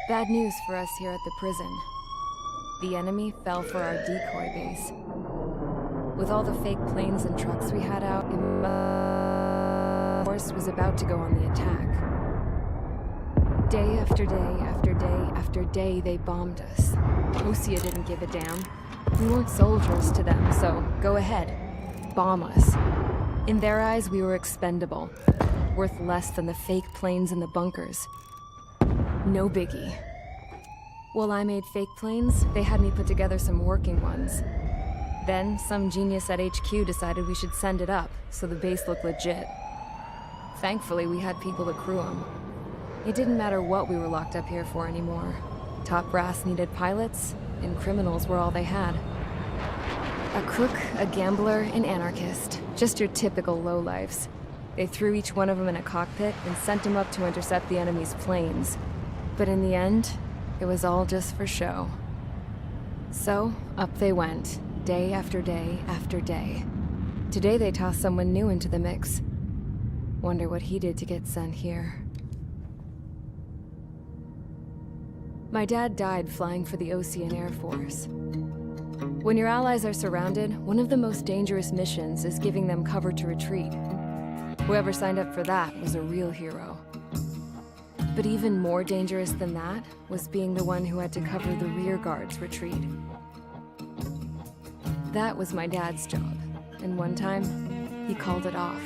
Bad news for us here at the prison. The enemy fell for our decoy base. With all the fake planes and trucks we had out, the force was about to go on the attack. Day after day after day after day, they bombed us. Osea didn't give a damn. We weren't soldiers to them, so go ahead. Bomb us. In their eyes, we were expendable. Worth less than the fake planes in the bunkers. No biggie. While I made fake planes, they had me put together some working ones. Then, some genius at HQ decided we should send it up, so the base looked legit. Thankfully, we had people to crew them. It didn't matter what we were locked up here for anymore. Top brass needed pilots, and criminals were all they had. A crook, a gambler, an anarchist. Just your typical lowlifes. They threw each one of them in a cockpit and sent them up to intercept the enemy's planes. But in the end, it was all just for show. So, up they went, day after day after day. Today they tossed someone new into the mix. Wonder what he did to get sent here. My dad died flying for the Osean Air Force. When your allies are surrounded, one of the most dangerous missions is giving them cover to retreat. Whoever signed up for that was a real hero. But even more dangerous than that was being the one who had to cover the rear guard's retreat. That was my dad's job, and one time, he called it off.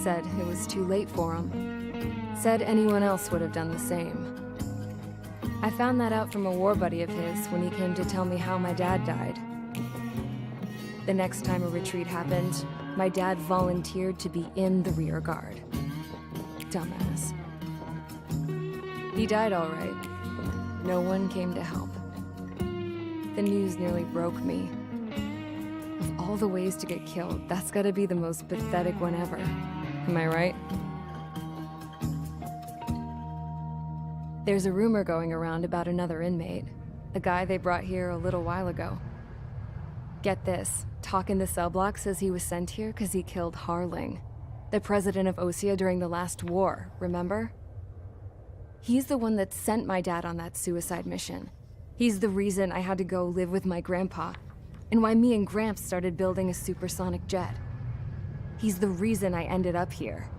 Said it was too late for him. Said anyone else would have done the same. I found that out from a war buddy of his when he came to tell me how my dad died. The next time a retreat happened, my dad volunteered to be in the rear guard. Dumbass. He died all right. No one came to help. The news nearly broke me. Of all the ways to get killed, that's gotta be the most pathetic one ever. Am I right? There's a rumor going around about another inmate. A guy they brought here a little while ago. Get this, talk in the cell block says he was sent here because he killed Harling, the president of Osea during the last war, remember? He's the one that sent my dad on that suicide mission. He's the reason I had to go live with my grandpa, and why me and Gramps started building a supersonic jet. He's the reason I ended up here.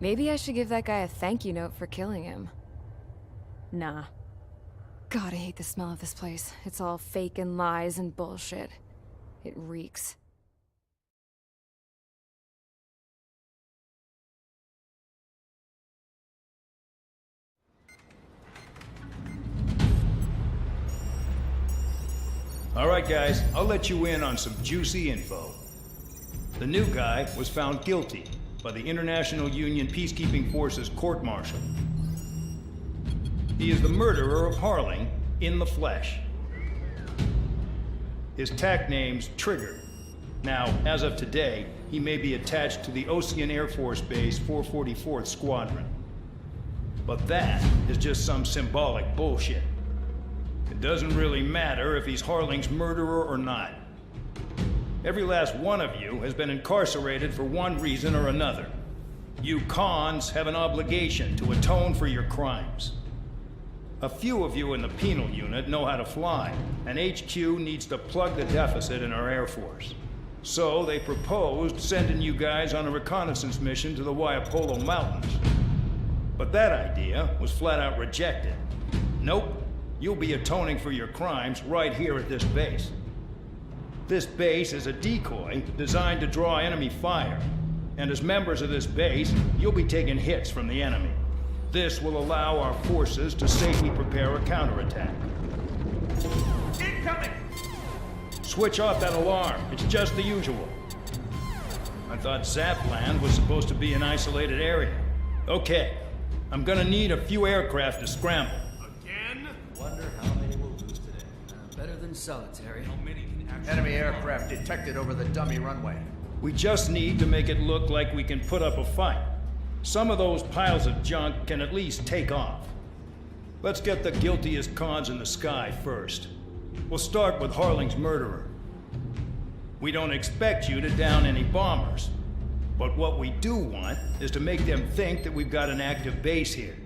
Maybe I should give that guy a thank you note for killing him. Nah. God, I hate the smell of this place. It's all fake and lies and bullshit. It reeks. All right, guys, I'll let you in on some juicy info. The new guy was found guilty by the International Union Peacekeeping Forces court-martial. He is the murderer of Harling in the flesh. His tack name's Trigger. Now, as of today, he may be attached to the Osean Air Force Base 444th Squadron. But that is just some symbolic bullshit. It doesn't really matter if he's Harling's murderer or not. Every last one of you has been incarcerated for one reason or another. You cons have an obligation to atone for your crimes. A few of you in the penal unit know how to fly, and HQ needs to plug the deficit in our Air Force. So they proposed sending you guys on a reconnaissance mission to the Waiapolo Mountains. But that idea was flat out rejected. Nope, you'll be atoning for your crimes right here at this base. This base is a decoy designed to draw enemy fire, and as members of this base, you'll be taking hits from the enemy. This will allow our forces to safely prepare a counterattack. Incoming! Switch off that alarm. It's just the usual. I thought Zapland was supposed to be an isolated area. Okay, I'm gonna need a few aircraft to scramble. Again? Wonder how many we'll lose today. Better than solitary. How many can actually... Enemy aircraft detected over the dummy runway. We just need to make it look like we can put up a fight. Some of those piles of junk can at least take off. Let's get the guiltiest cons in the sky first. We'll start with Harling's murderer. We don't expect you to down any bombers, but what we do want is to make them think that we've got an active base here.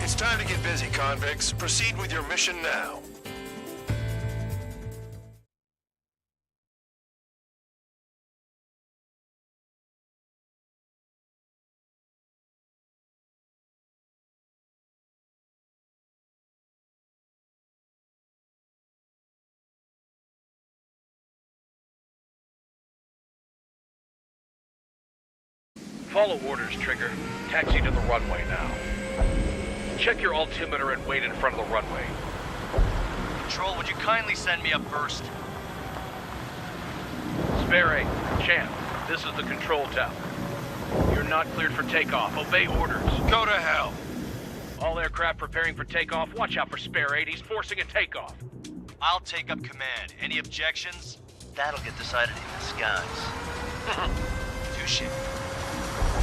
It's time to get busy, convicts. Proceed with your mission now. Follow orders, Trigger. Taxi to the runway now. Check your altimeter and wait in front of the runway. Control, would you kindly send me up first? Spare 8, Champ, this is the control tower. You're not cleared for takeoff. Obey orders. Go to hell. All aircraft preparing for takeoff. Watch out for Spare 8. He's forcing a takeoff. I'll take up command. Any objections? That'll get decided in the skies. Touche.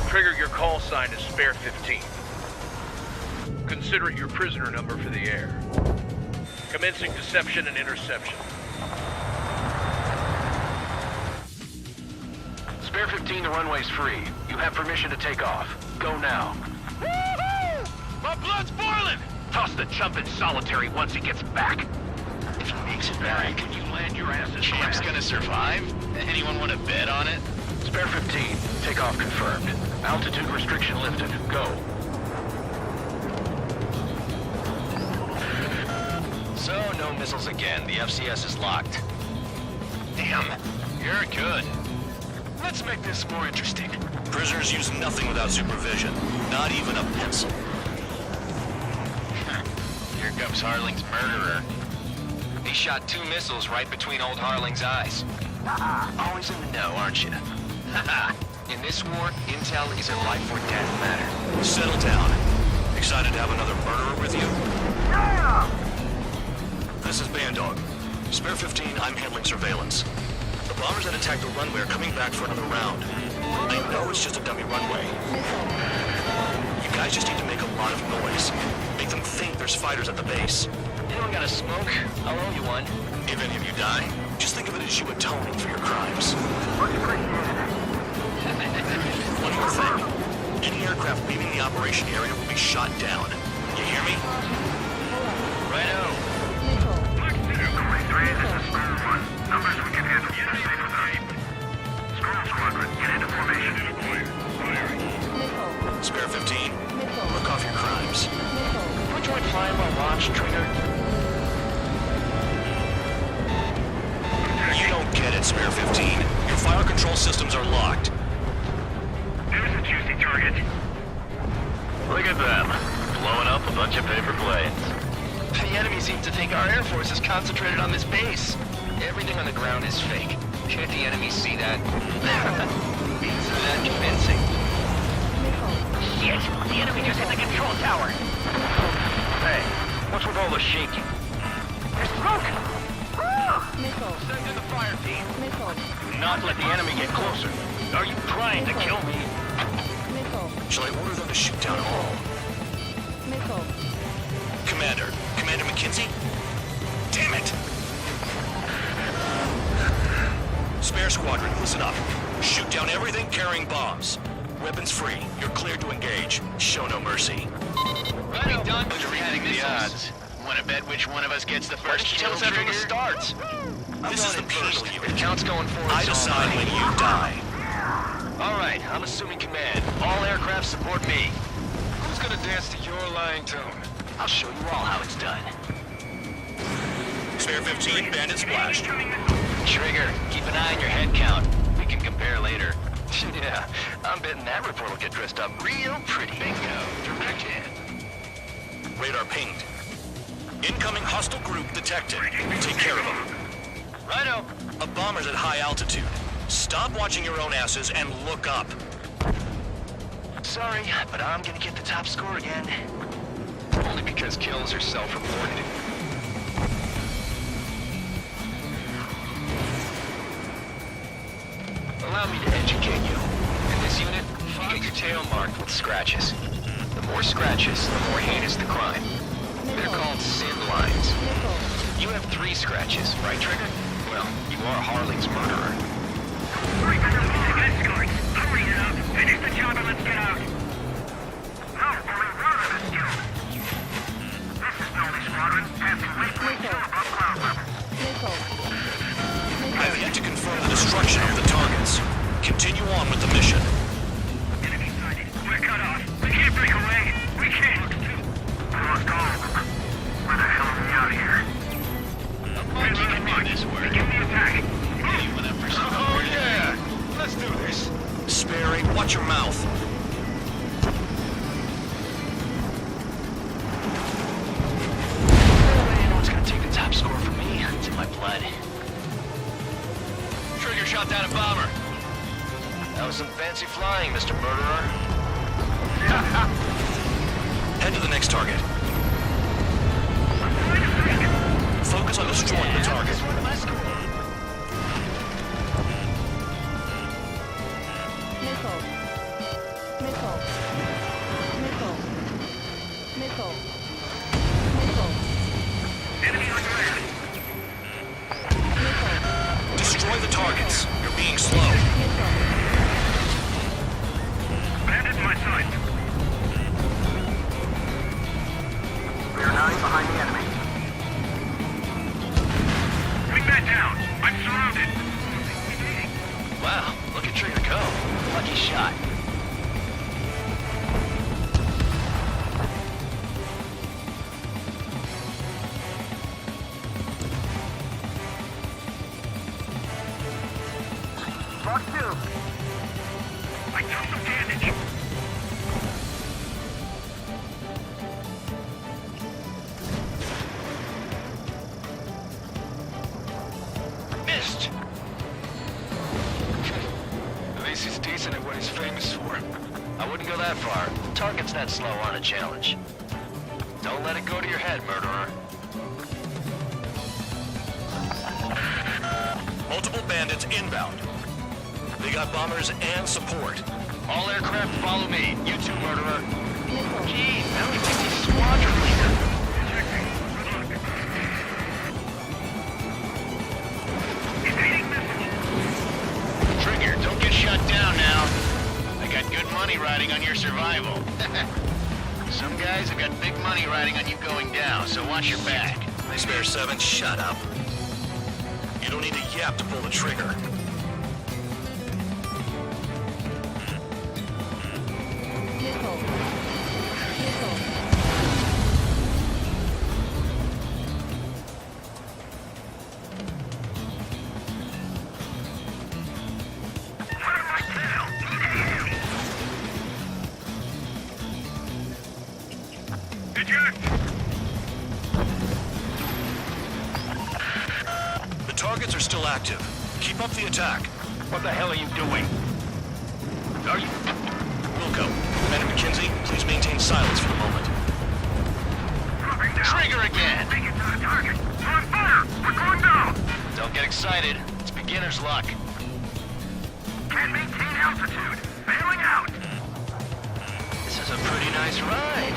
Trigger, your call sign is Spare 15. Consider it your prisoner number for the air. Commencing deception and interception. Spare 15, the runway's free. You have permission to take off. Go now. Woohoo! My blood's boiling! Toss the chump in solitary once he gets back. If he makes it back, Can you land your ass in Champ's grass? gonna survive? Anyone want to bet on it? Spare 15, takeoff confirmed. Altitude restriction lifted. Go. So, no missiles again. The FCS is locked. Damn, you're good. Let's make this more interesting. Prisoners use nothing without supervision, not even a pencil. Here comes Harling's murderer. He shot 2 missiles right between old Harling's eyes. Always in the know, aren't you? In this war, intel is a life or death matter. Settle down. Excited to have another murderer with you? This is Bandog. Spare 15, I'm handling surveillance. The bombers that attacked the runway are coming back for another round. I know it's just a dummy runway. You guys just need to make a lot of noise. Make them think there's fighters at the base. Anyone got a smoke? I'll owe you one. If any of you die, just think of it as you atoning for your crimes. One more thing. Any aircraft leaving the operation area will be shot down. You hear me? Righto. This is Squirrel 1. Numbers we can handle. Unit safe with our Squirrel Squadron, get into formation. Spare 15, look off your crimes. Which one flying while launch, Trigger? You don't get it, Spare 15. Your fire control systems are locked. There's a juicy target. Look at them. Blowing up a bunch of paper planes. The enemy seems to think our Air Force is concentrated on this base. Everything on the ground is fake. Can't the enemy see that? Isn't that convincing? Shit! The enemy just hit the control tower. Hey, what's with all the shaking? There's smoke! Send in the fire team. Do not let the enemy get closer. Are you trying to kill me? Shall I order them to shoot down all? Commander McKinsey? Damn it! Spare squadron, listen up. Shoot down everything carrying bombs. Weapons free. You're cleared to engage. Show no mercy. Right done. You're panic the odds. Want to bet which one of us gets the first kill? Tell us that from the start. This is the penal If unit. count's going forward, I so decide am when you die. All right, I'm assuming command. All aircraft support me. Who's gonna dance to your lying tune? I'll show you all how it's done. Spare 15, bandit splashed. Trigger, keep an eye on your head count. We can compare later. Yeah, I'm betting that report will get dressed up real pretty. Bingo. Direct hit. Radar pinged. Incoming hostile group detected. Take care of them. Righto. A bomber's at high altitude. Stop watching your own asses and look up. Sorry, but I'm gonna get the top score again. Only because kills are self-reported. Allow me to educate you. In this unit, you get your tail marked with scratches. The more scratches, the more heinous the crime. They're called sin lines. You have 3 scratches, right, Trigger? Well, you are Harling's murderer. Hurry for the moving escorts! Hurry it up! Finish the job and let's get out! How will we run this job? This is Nomi Squadron, passing waypoint 2 above ground level. I have yet to confirm the destruction of the targets. Continue on with the mission. Enemy sighted. We're cut off. We can't break away. We can't. We must go. Where the hell are we out here? Begin the attack. Oh, yeah! Let's do this. Sperry, watch your mouth. Anyone's gonna take the top score from me. It's in my blood. Trigger shot down a bomber. That was some fancy flying, Mr. Murderer. Head to the next target. Focus on destroying the target. Enemy on ground. Destroy the targets. You're being slow. Bandit in my sight. We are 9 behind the enemy. Wingman down. I'm surrounded. Wow, look at Trigger go. Lucky shot. Mark 2. I took some damage. Missed! At least he's decent at what he's famous for. I wouldn't go that far. Target's that slow on a challenge. Don't let it go to your head, murderer. Multiple bandits inbound. They got bombers and support. All aircraft follow me. You too, murderer. Gee, now he thinks he's squadron leader. Trigger, don't get shut down now. I got good money riding on your survival. Some guys have got big money riding on you going down, so watch your back. Spare 7, shut up. You don't need a yap to pull the trigger. The targets are still active. Keep up the attack. What the hell are you doing? Are you... Wilco, Commander McKenzie, please maintain silence for the moment. Trigger again! Make it to the target. We're on fire! We're going down! Don't get excited. It's beginner's luck. Can't maintain altitude. Bailing out. This is a pretty nice ride.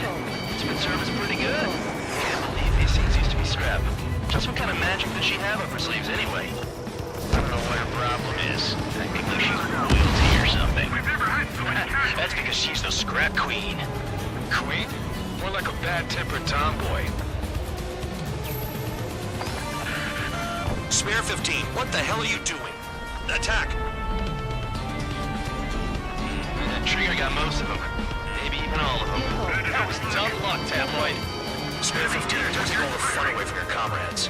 It's service pretty good. Can't believe these things used to be scrap. Just what kind of magic does she have up her sleeves anyway? I don't know what her problem is. I think that she's royalty or something. We've never had so much cash. That's because she's the scrap queen. Queen? More like a bad-tempered tomboy. Spare 15, what the hell are you doing? Attack! That Trigger got most of them. Maybe even all of them. That was dumb luck, Tabloid. Spare 15, don't take all the fun away from your comrades.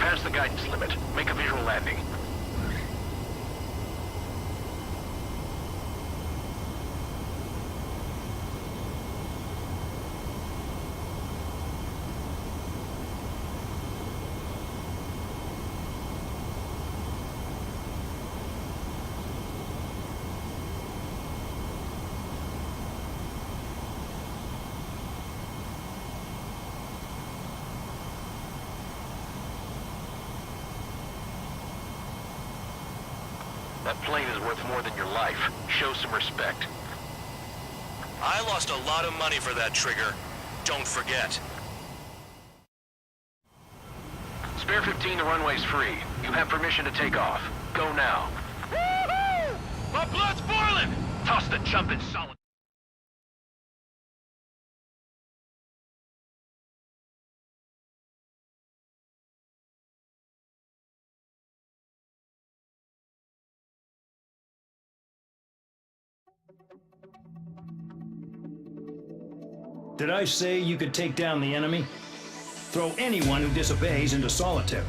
past the guidance limit. Make a visual landing. That plane is worth more than your life. Show some respect. I lost a lot of money for that trigger. Don't forget. Spare 15, the runway's free. You have permission to take off. Go now. Woohoo! My blood's boiling! Toss the chump in solid. Did I say you could take down the enemy? Throw anyone who disobeys into solitary.